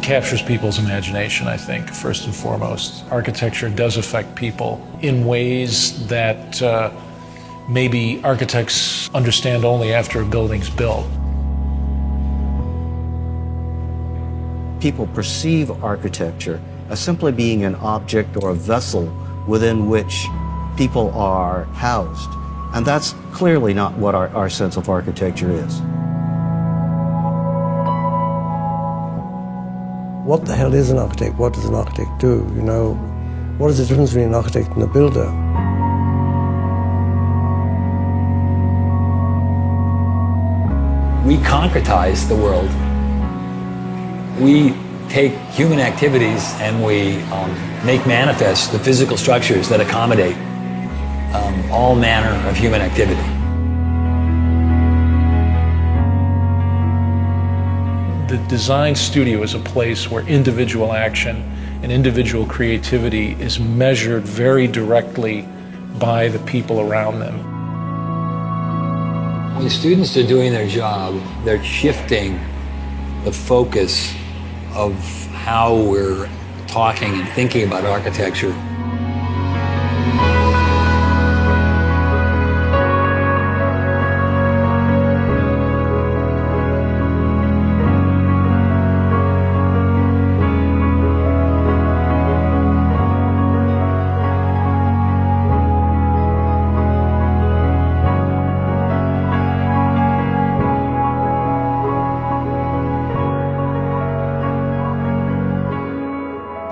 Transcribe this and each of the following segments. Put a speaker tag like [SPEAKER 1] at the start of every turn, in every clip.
[SPEAKER 1] it captures people's imagination, I think, first and foremost. Architecture does affect people in ways that maybe architects understand only after a building's built.
[SPEAKER 2] People perceive architecture as simply being an object or a vessel within which people are housed. And that's clearly not what our sense of architecture is.
[SPEAKER 3] What the hell is an architect? What does an architect do? You know, what is the difference between an architect and a builder?
[SPEAKER 4] We concretize the world. We take human activities and we make manifest the physical structures that accommodate all manner of human activity.
[SPEAKER 1] The design studio is a place where individual action and individual creativity is measured very directly by the people around them.
[SPEAKER 4] When students are doing their job, they're shifting the focus of how we're talking and thinking about architecture.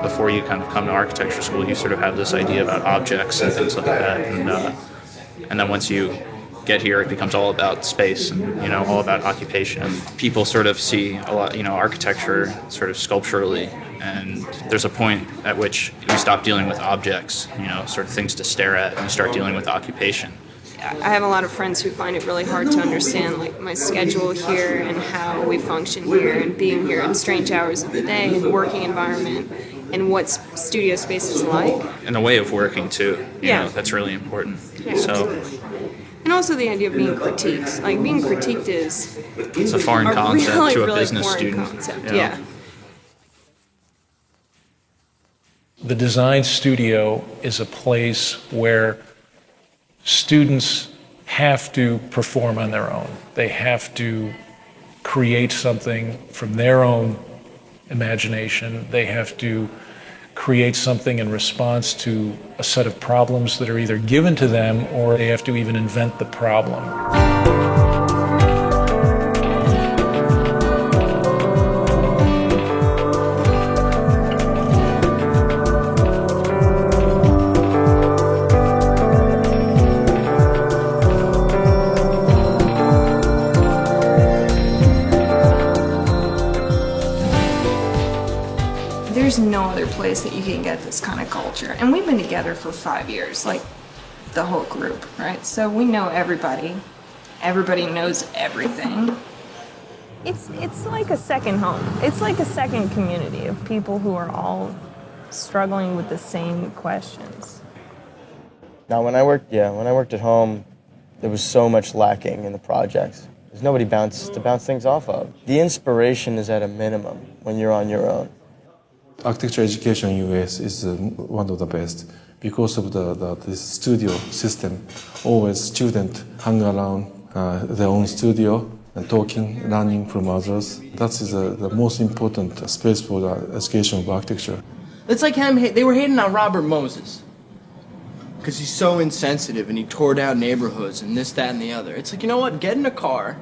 [SPEAKER 5] Before you kind of come to architecture school, you sort of have this idea about objects and things like that, and then once you get here, it becomes all about space and all about occupation. People sort of see a lot, architecture sort of sculpturally, and there's a point at which you stop dealing with objects, sort of things to stare at, and you start dealing with occupation.
[SPEAKER 6] I have a lot of friends who find it really hard to understand like my schedule here and how we function here and being here at strange hours of the day and working environment and what studio space is like.
[SPEAKER 5] And the way of working too,
[SPEAKER 6] Yeah.
[SPEAKER 5] That's really important.
[SPEAKER 6] Yeah,
[SPEAKER 5] So
[SPEAKER 6] absolutely. And also the idea of being critiqued. Like being critiqued is
[SPEAKER 5] it's a foreign concept
[SPEAKER 6] really,
[SPEAKER 5] to a
[SPEAKER 6] really
[SPEAKER 5] business
[SPEAKER 6] foreign
[SPEAKER 5] student.
[SPEAKER 6] concept. Yeah.
[SPEAKER 1] The design studio is a place where students have to perform on their own. They have to create something from their own imagination. They have to create something in response to a set of problems that are either given to them or they have to even invent the problem.
[SPEAKER 6] There's no other place that you can get this kind of culture. And we've been together for 5 years, like the whole group, right? So we know everybody. Everybody knows everything. It's like a second home. It's like a second community of people who are all struggling with the same questions.
[SPEAKER 7] Now, when I worked at home, there was so much lacking in the projects. There's nobody to bounce things off of. The inspiration is at a minimum when you're on your own.
[SPEAKER 8] Architecture education in US is one of the best because of this studio system. Always students hang around their own studio and talking, learning from others. That is the most important space for the education of architecture.
[SPEAKER 9] It's like they were hating on Robert Moses because he's so insensitive and he tore down neighborhoods and this, that, and the other. It's like, you know what? Get in a car,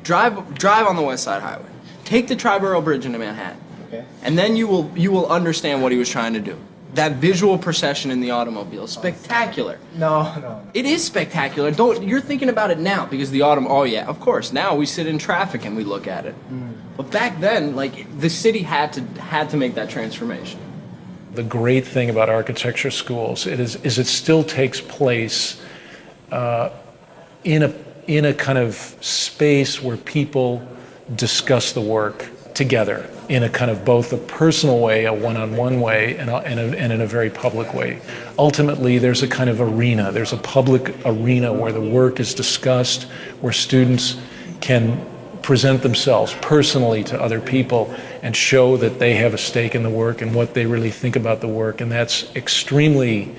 [SPEAKER 9] drive on the West Side Highway, take the Triborough Bridge into Manhattan. Okay. And then you will understand what he was trying to do. That visual procession in the automobile is spectacular.
[SPEAKER 10] No.
[SPEAKER 9] It is spectacular. You're thinking about it now because oh yeah, of course. Now we sit in traffic and we look at it. But back then, like the city had to make that transformation.
[SPEAKER 1] The great thing about architecture schools is it still takes place in a kind of space where people discuss the work together in a kind of both a personal way, a one-on-one way, and in a very public way. Ultimately, there's a kind of arena. There's a public arena where the work is discussed, where students can present themselves personally to other people, and show that they have a stake in the work and what they really think about the work. And that's extremely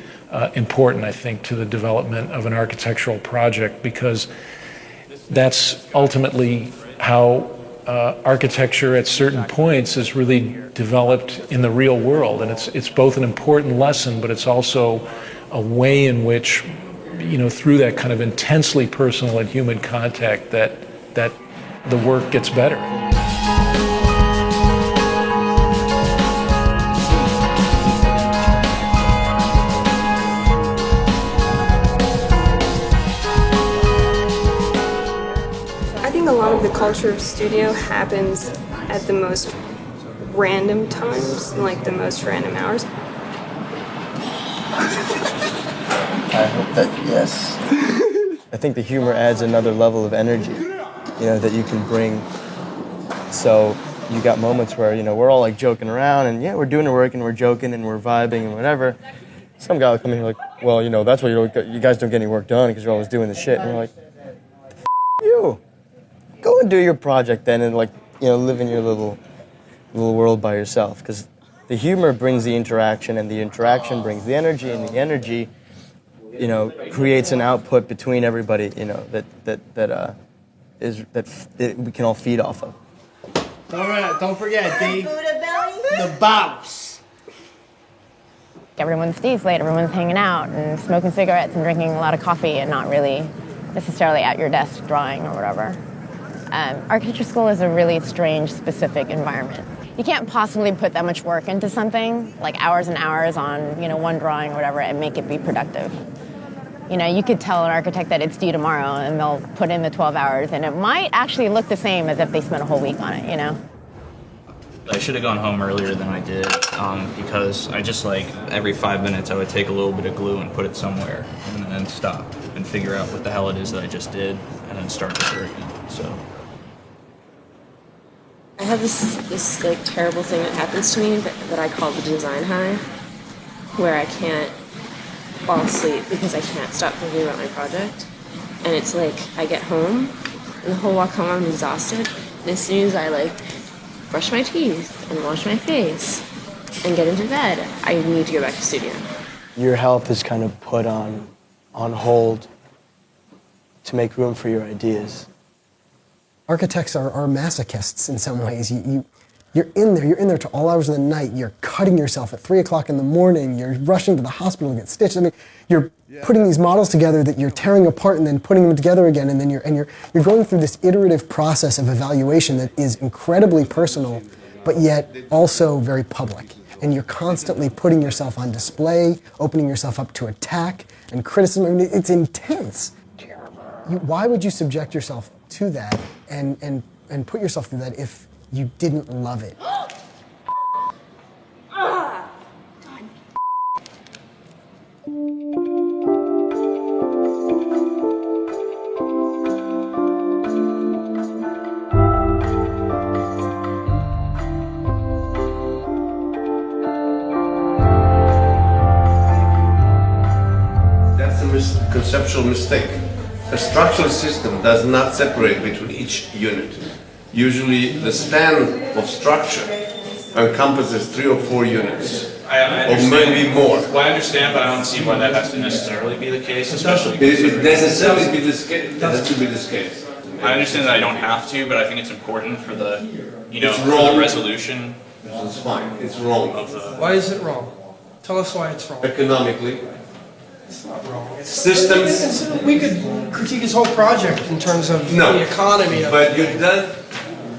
[SPEAKER 1] important, I think, to the development of an architectural project, because that's ultimately how architecture at certain points is really developed in the real world. And it's both an important lesson, but it's also a way in which, through that kind of intensely personal and human contact, that the work gets better.
[SPEAKER 10] I think a lot of the culture of studio happens at the most random times, like the most random hours.
[SPEAKER 7] I hope that, yes. I think the humor adds another level of energy, that you can bring. So you got moments where, we're all like joking around and we're doing the work and we're joking and we're vibing and whatever. Some guy will come in here like, well, that's why you guys don't get any work done because you're always doing the shit. And we're like, you. Go and do your project then and live in your little world by yourself. Because the humor brings the interaction and the interaction brings the energy and the energy creates an output between everybody, that we can all feed off of.
[SPEAKER 9] Don't forget, D. The boss.
[SPEAKER 11] Everyone stays late, everyone's hanging out and smoking cigarettes and drinking a lot of coffee and not really necessarily at your desk drawing or whatever. Architecture school is a really strange, specific environment. You can't possibly put that much work into something, like hours and hours on, one drawing or whatever, and make it be productive. You could tell an architect that it's due tomorrow and they'll put in the 12 hours and it might actually look the same as if they spent a whole week on it,
[SPEAKER 5] I should have gone home earlier than I did because I just every 5 minutes I would take a little bit of glue and put it somewhere and then stop and figure out what the hell it is that I just did and then start the work again. So
[SPEAKER 10] I have this terrible thing that happens to me that I call the design high, where I can't fall asleep because I can't stop thinking about my project. And it's I get home and the whole walk home I'm exhausted. And as soon as I brush my teeth and wash my face and get into bed, I need to go back to studio.
[SPEAKER 9] Your health is kind of put on hold to make room for your ideas.
[SPEAKER 12] Architects are masochists in some ways. You're in there to all hours of the night. You're cutting yourself at 3 o'clock in the morning. You're rushing to the hospital to get stitched. You're putting these models together that you're tearing apart and then putting them together again. And then you're going through this iterative process of evaluation that is incredibly personal, but yet also very public. And you're constantly putting yourself on display, opening yourself up to attack and criticism. It's intense. Why would you subject yourself to that and put yourself through that if you didn't love it?
[SPEAKER 13] That's a conceptual mistake. A structural system does not separate between each unit. Usually the span of structure encompasses 3 or 4 units, or maybe more.
[SPEAKER 5] Well, I understand, but I don't see why that has to necessarily be the case, especially.
[SPEAKER 13] It necessarily be this case. It has to be this case.
[SPEAKER 5] I understand that I don't have to, but I think it's important for the,
[SPEAKER 13] It's
[SPEAKER 5] for
[SPEAKER 13] wrong.
[SPEAKER 5] the resolution.
[SPEAKER 13] It's fine. It's wrong.
[SPEAKER 14] Why is it wrong? Tell us why it's wrong.
[SPEAKER 13] Economically.
[SPEAKER 14] It's not wrong.
[SPEAKER 13] Systems.
[SPEAKER 14] We could critique his whole project in terms of the economy.
[SPEAKER 13] But you've done.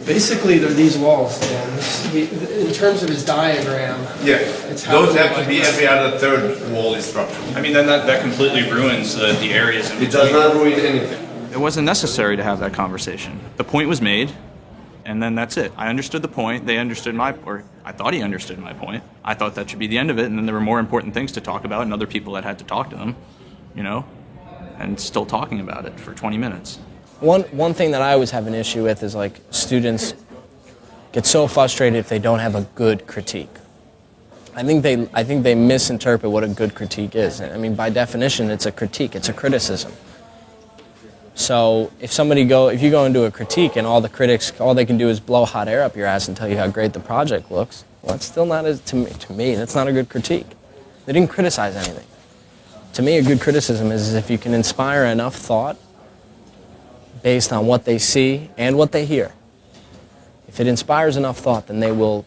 [SPEAKER 14] Basically, they're these walls, Dan. In terms of his diagram.
[SPEAKER 13] Yeah.
[SPEAKER 14] It's how
[SPEAKER 13] Those have to be every other third wall is structural.
[SPEAKER 5] I mean, then that completely ruins the areas in
[SPEAKER 13] It does not ruin anything.
[SPEAKER 5] It wasn't necessary to have that conversation. The point was made, and then that's it. I understood the point. They understood or I thought he understood my point. I thought that should be the end of it, and then there were more important things to talk about and other people that had to talk to them, and still talking about it for 20 minutes.
[SPEAKER 9] One thing that I always have an issue with is students get so frustrated if they don't have a good critique. I think they misinterpret what a good critique is. I mean, by definition, it's a critique, it's a criticism.
[SPEAKER 7] So if you go into a critique and all the critics, all they can do is blow hot air up your ass and tell you how great the project looks, well, it's still not, to me, that's not a good critique. They didn't criticize anything. To me, a good criticism is if you can inspire enough thought based on what they see and what they hear. If it inspires enough thought, then they will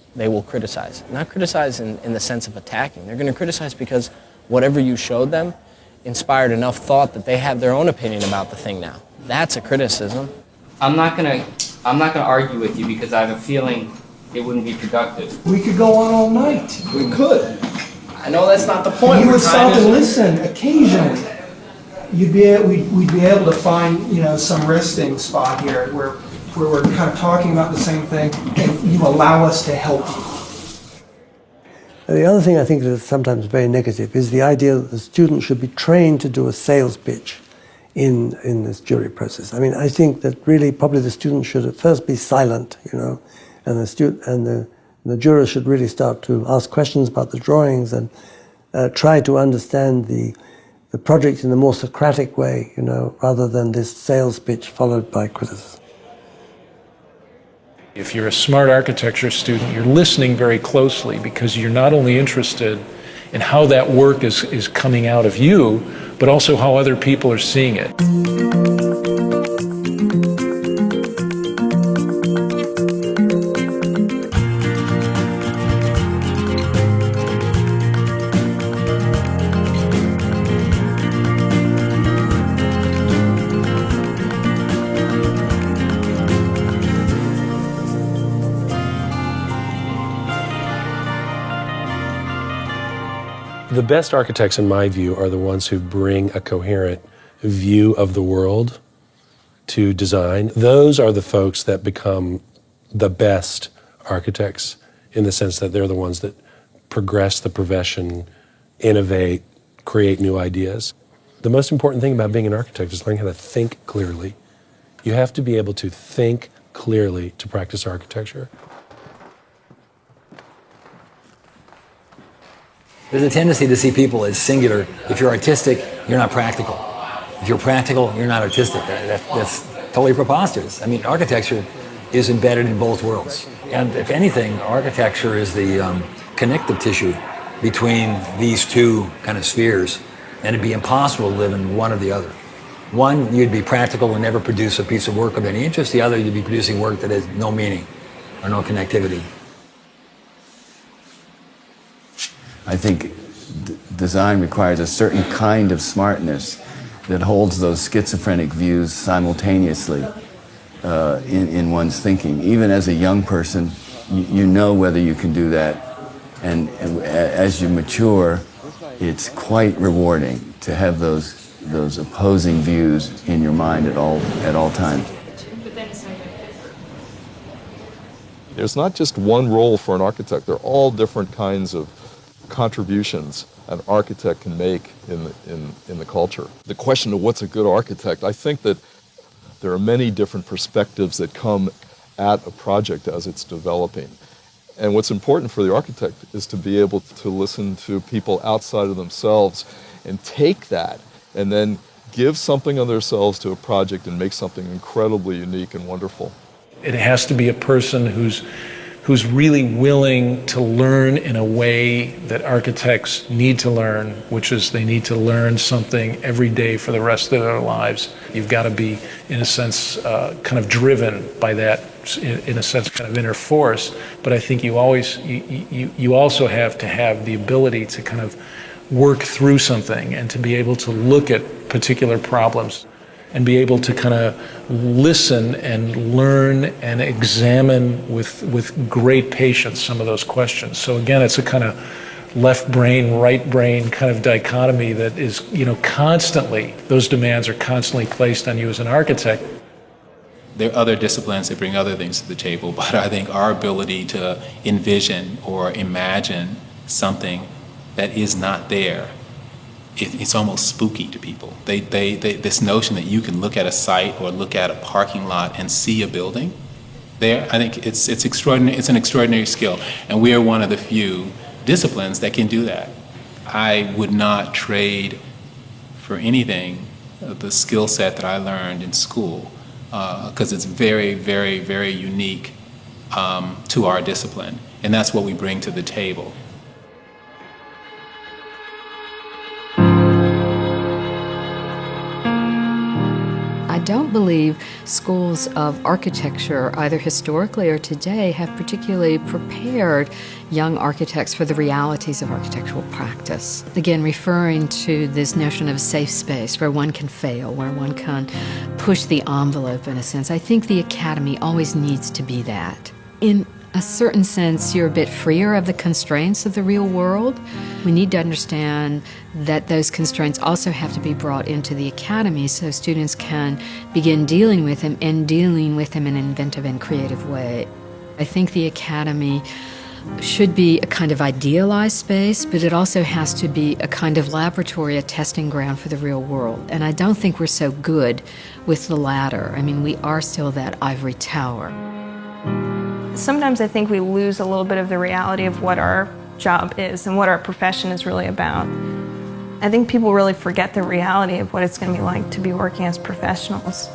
[SPEAKER 7] criticize. Not criticize in the sense of attacking. They're going to criticize because whatever you showed them inspired enough thought that they have their own opinion about the thing now. That's a criticism.
[SPEAKER 15] I'm not gonna argue with you because I have a feeling it wouldn't be productive.
[SPEAKER 14] We could go on all night.
[SPEAKER 9] We could. I know that's not the point.
[SPEAKER 14] You
[SPEAKER 9] We're
[SPEAKER 14] would
[SPEAKER 9] trying
[SPEAKER 14] stop and listen occasionally. We'd be able to find, some resting spot here where we're kind of talking about the same thing, and you allow us to help you.
[SPEAKER 3] The other thing I think that is sometimes very negative is the idea that the student should be trained to do a sales pitch in this jury process. I mean, I think that really probably the student should at first be silent, and the jurors should really start to ask questions about the drawings and try to understand the project in a more Socratic way, rather than this sales pitch followed by criticism.
[SPEAKER 1] If you're a smart architecture student, you're listening very closely because you're not only interested in how that work is coming out of you, but also how other people are seeing it.
[SPEAKER 16] The best architects, in my view, are the ones who bring a coherent view of the world to design. Those are the folks that become the best architects in the sense that they're the ones that progress the profession, innovate, create new ideas. The most important thing about being an architect is learning how to think clearly. You have to be able to think clearly to practice architecture.
[SPEAKER 4] There's a tendency to see people as singular. If you're artistic, you're not practical. If you're practical, you're not artistic. That's totally preposterous. I mean, architecture is embedded in both worlds. And if anything, architecture is the connective tissue between these two kind of spheres, and it'd be impossible to live in one or the other. One, you'd be practical and never produce a piece of work of any interest. The other, you'd be producing work that has no meaning or no connectivity.
[SPEAKER 17] I think design requires a certain kind of smartness that holds those schizophrenic views simultaneously in one's thinking. Even as a young person, you know whether you can do that. And as you mature, it's quite rewarding to have those opposing views in your mind at all times.
[SPEAKER 18] There's not just one role for an architect. There are all different kinds of contributions an architect can make in the culture. The question of what's a good architect, I think that there are many different perspectives that come at a project as it's developing. And what's important for the architect is to be able to listen to people outside of themselves and take that and then give something of themselves to a project and make something incredibly unique and wonderful.
[SPEAKER 1] It has to be a person who's really willing to learn in a way that architects need to learn, which is they need to learn something every day for the rest of their lives. You've got to be, in a sense, kind of driven by that, in a sense, kind of inner force. But I think you also have to have the ability to kind of work through something and to be able to look at particular problems and be able to kind of listen and learn and examine with great patience some of those questions. So again, it's a kind of left brain, right brain kind of dichotomy that is, constantly, those demands are constantly placed on you as an architect.
[SPEAKER 19] There are other disciplines that bring other things to the table, but I think our ability to envision or imagine something that is not there, it's almost spooky to people. This notion that you can look at a site or look at a parking lot and see a building there, I think it's extraordinary. It's an extraordinary skill, and we are one of the few disciplines that can do that. I would not trade for anything the skill set that I learned in school, because it's very, very, very unique to our discipline, and that's what we bring to the table.
[SPEAKER 20] I don't believe schools of architecture, either historically or today, have particularly prepared young architects for the realities of architectural practice. Again, referring to this notion of a safe space where one can fail, where one can push the envelope in a sense. I think the academy always needs to be that. In a certain sense, you're a bit freer of the constraints of the real world. We need to understand that those constraints also have to be brought into the academy so students can begin dealing with them and dealing with them in an inventive and creative way. I think the academy should be a kind of idealized space, but it also has to be a kind of laboratory, a testing ground for the real world. And I don't think we're so good with the latter. I mean, we are still that ivory tower.
[SPEAKER 6] Sometimes I think we lose a little bit of the reality of what our job is and what our profession is really about. I think people really forget the reality of what it's going to be like to be working as professionals.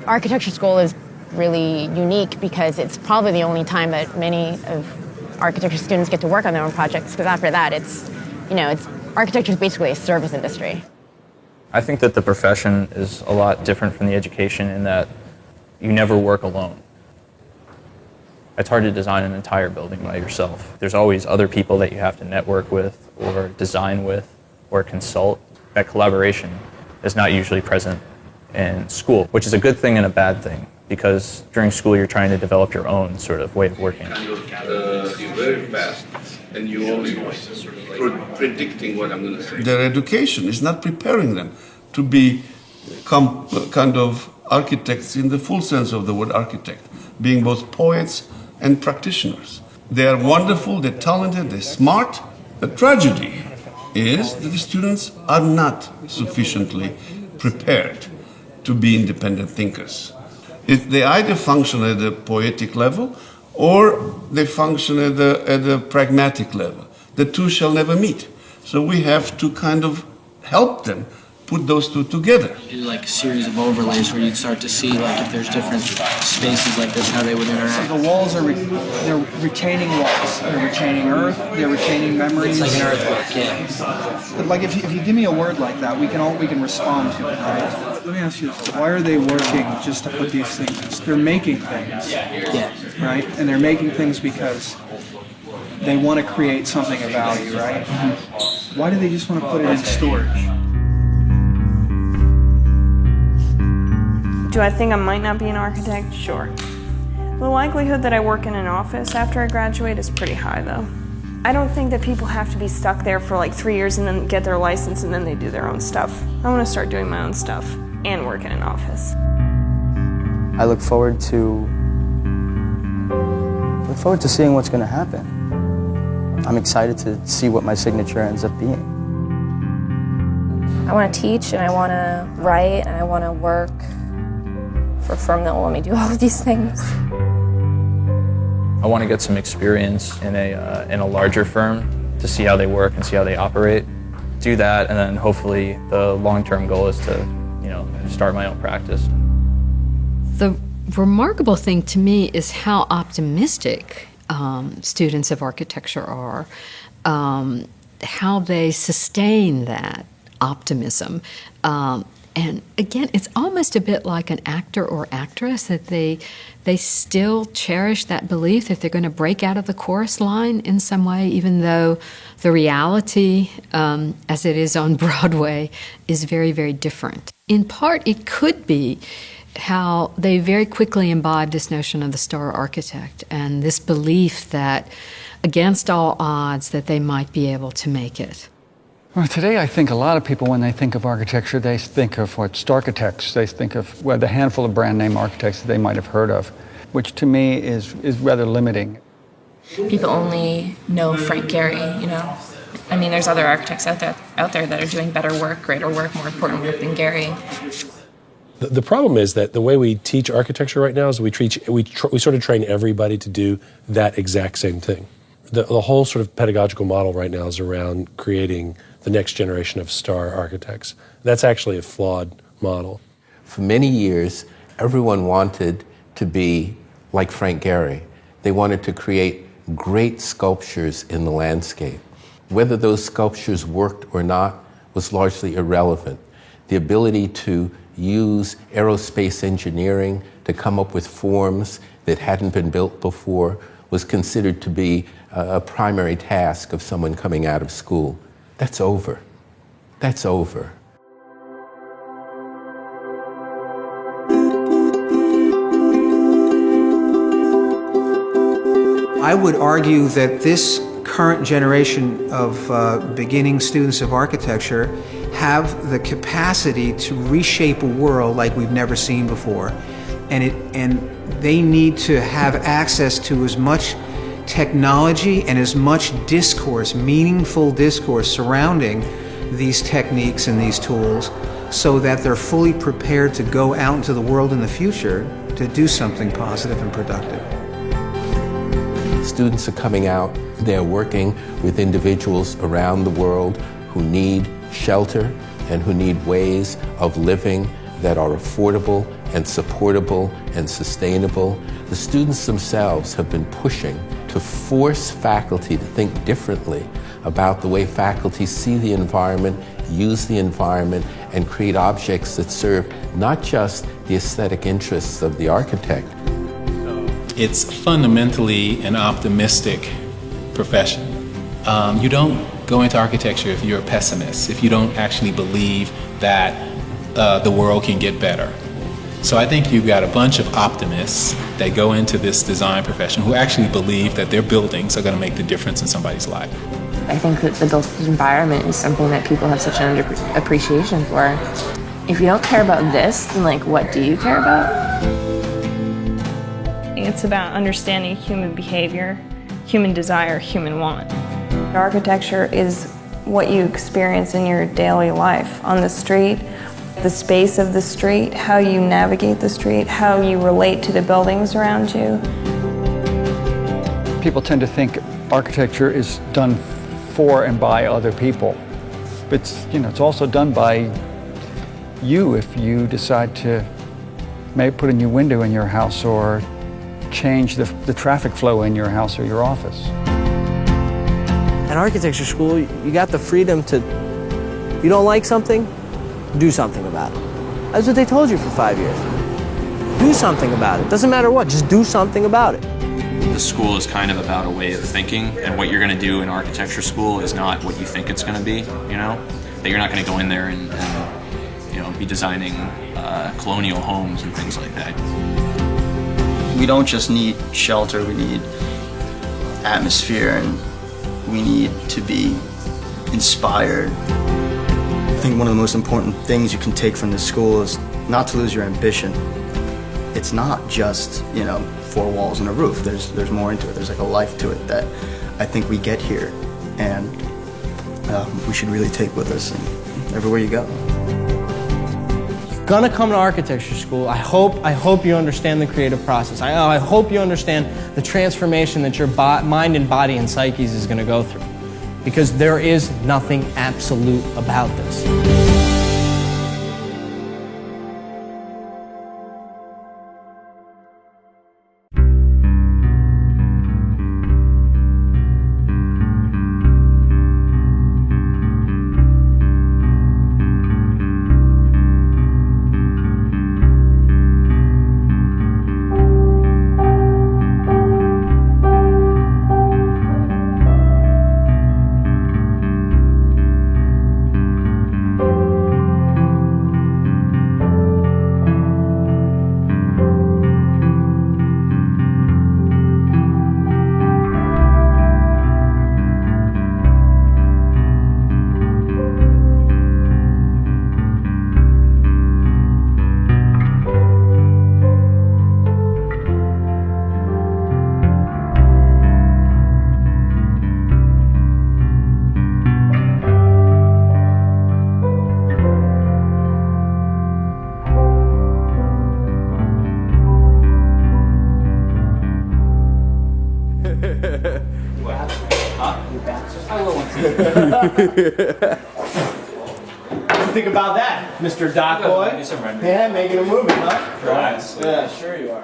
[SPEAKER 11] Architecture school is really unique because it's probably the only time that many of architecture students get to work on their own projects, because after that architecture is basically a service industry.
[SPEAKER 5] I think that the profession is a lot different from the education in that you never work alone. It's hard to design an entire building by yourself. There's always other people that you have to network with or design with or consult. That collaboration is not usually present in school, which is a good thing and a bad thing, because during school you're trying to develop your own sort of way of working.
[SPEAKER 13] You're very fast and you only predicting what I'm going to say. Their education is not preparing them to become kind of architects in the full sense of the word architect, being both poets and practitioners. They are wonderful, they're talented, they're smart. The tragedy is that the students are not sufficiently prepared to be independent thinkers. They either function at the poetic level or they function at the pragmatic level. The two shall never meet. So we have to kind of help them put those two together.
[SPEAKER 9] Do like a series of overlays where you'd start to see like if there's different spaces like this, how they would interact.
[SPEAKER 14] So the walls are they're retaining walls. They're retaining earth. They're retaining memories.
[SPEAKER 9] It's like an earthwork, yeah.
[SPEAKER 14] But like if you give me a word like that, we can respond to it, right? Let me ask you this: why are they working just to put these things? They're making things,
[SPEAKER 9] yeah,
[SPEAKER 14] right? And they're making things because they want to create something of value, right? Mm-hmm. Why do they just want to put it in storage?
[SPEAKER 6] Do I think I might not be an architect? Sure. The likelihood that I work in an office after I graduate is pretty high, though. I don't think that people have to be stuck there for like 3 years and then get their license and then they do their own stuff. I want to start doing my own stuff and work in an office.
[SPEAKER 7] I look forward to seeing what's going to happen. I'm excited to see what my signature ends up being.
[SPEAKER 10] I want to teach and I want to write and I want to work for a firm that will let me do all of these things.
[SPEAKER 5] I want to get some experience in a larger firm to see how they work and see how they operate. Do that, and then hopefully the long-term goal is to, start my own practice.
[SPEAKER 20] The remarkable thing to me is how optimistic students of architecture are, how they sustain that optimism. And again, it's almost a bit like an actor or actress, that they still cherish that belief that they're going to break out of the chorus line in some way, even though the reality, as it is on Broadway, is very, very different. In part, it could be how they very quickly imbibe this notion of the star architect and this belief that, against all odds, that they might be able to make it.
[SPEAKER 21] Well, today I think a lot of people, when they think of architecture, they think of architects. They think of the handful of brand name architects that they might have heard of, which to me is rather limiting.
[SPEAKER 10] People only know Frank Gehry, I mean, there's other architects out there that are doing better work, greater work, more important work than Gehry.
[SPEAKER 16] The problem is that the way we teach architecture right now is we sort of train everybody to do that exact same thing. The whole sort of pedagogical model right now is around creating the next generation of star architects. That's actually a flawed model.
[SPEAKER 2] For many years, everyone wanted to be like Frank Gehry. They wanted to create great sculptures in the landscape. Whether those sculptures worked or not was largely irrelevant. The ability to use aerospace engineering to come up with forms that hadn't been built before was considered to be a primary task of someone coming out of school. That's over. That's over.
[SPEAKER 14] I would argue that this current generation of beginning students of architecture have the capacity to reshape a world like we've never seen before. And they need to have access to as much technology and as much discourse, meaningful discourse surrounding these techniques and these tools so that they're fully prepared to go out into the world in the future to do something positive and productive.
[SPEAKER 2] Students are coming out, they're working with individuals around the world who need shelter and who need ways of living that are affordable and supportable and sustainable. The students themselves have been pushing to force faculty to think differently about the way faculty see the environment, use the environment, and create objects that serve not just the aesthetic interests of the architect.
[SPEAKER 19] It's fundamentally an optimistic profession. You don't go into architecture if you're a pessimist, if you don't actually believe that the world can get better. So I think you've got a bunch of optimists that go into this design profession who actually believe that their buildings are going to make the difference in somebody's life.
[SPEAKER 10] I think that the built environment is something that people have such an appreciation for. If you don't care about this, then like what do you care about?
[SPEAKER 6] It's about understanding human behavior, human desire, human want. Architecture is what you experience in your daily life on the street, the space of the street, how you navigate the street, how you relate to the buildings around you.
[SPEAKER 21] People tend to think architecture is done for and by other people. It's, it's also done by you if you decide to maybe put a new window in your house or change the traffic flow in your house or your office.
[SPEAKER 9] At architecture school, you got the freedom to, you don't like something, do something about it. That's what they told you for 5 years. Do something about it. Doesn't matter what, just do something about it.
[SPEAKER 5] The school is kind of about a way of thinking, and what you're going to do in architecture school is not what you think it's going to be, That you're not going to go in there and be designing colonial homes and things like that.
[SPEAKER 22] We don't just need shelter, we need atmosphere, and we need to be inspired. I think one of the most important things you can take from this school is not to lose your ambition. It's not just, 4 walls and a roof. There's more into it. There's like a life to it that I think we get here, and we should really take with us everywhere you go.
[SPEAKER 9] Gonna come to architecture school, I hope you understand the creative process. I hope you understand the transformation that your mind and body and psyches is gonna go through. Because there is nothing absolute about this.
[SPEAKER 15] I will want to.
[SPEAKER 9] What do you think about that, Mr. Doc Boy?
[SPEAKER 15] Do some rendering.
[SPEAKER 9] Yeah, making a movie, huh?
[SPEAKER 15] Right.
[SPEAKER 9] Yeah, sure you are.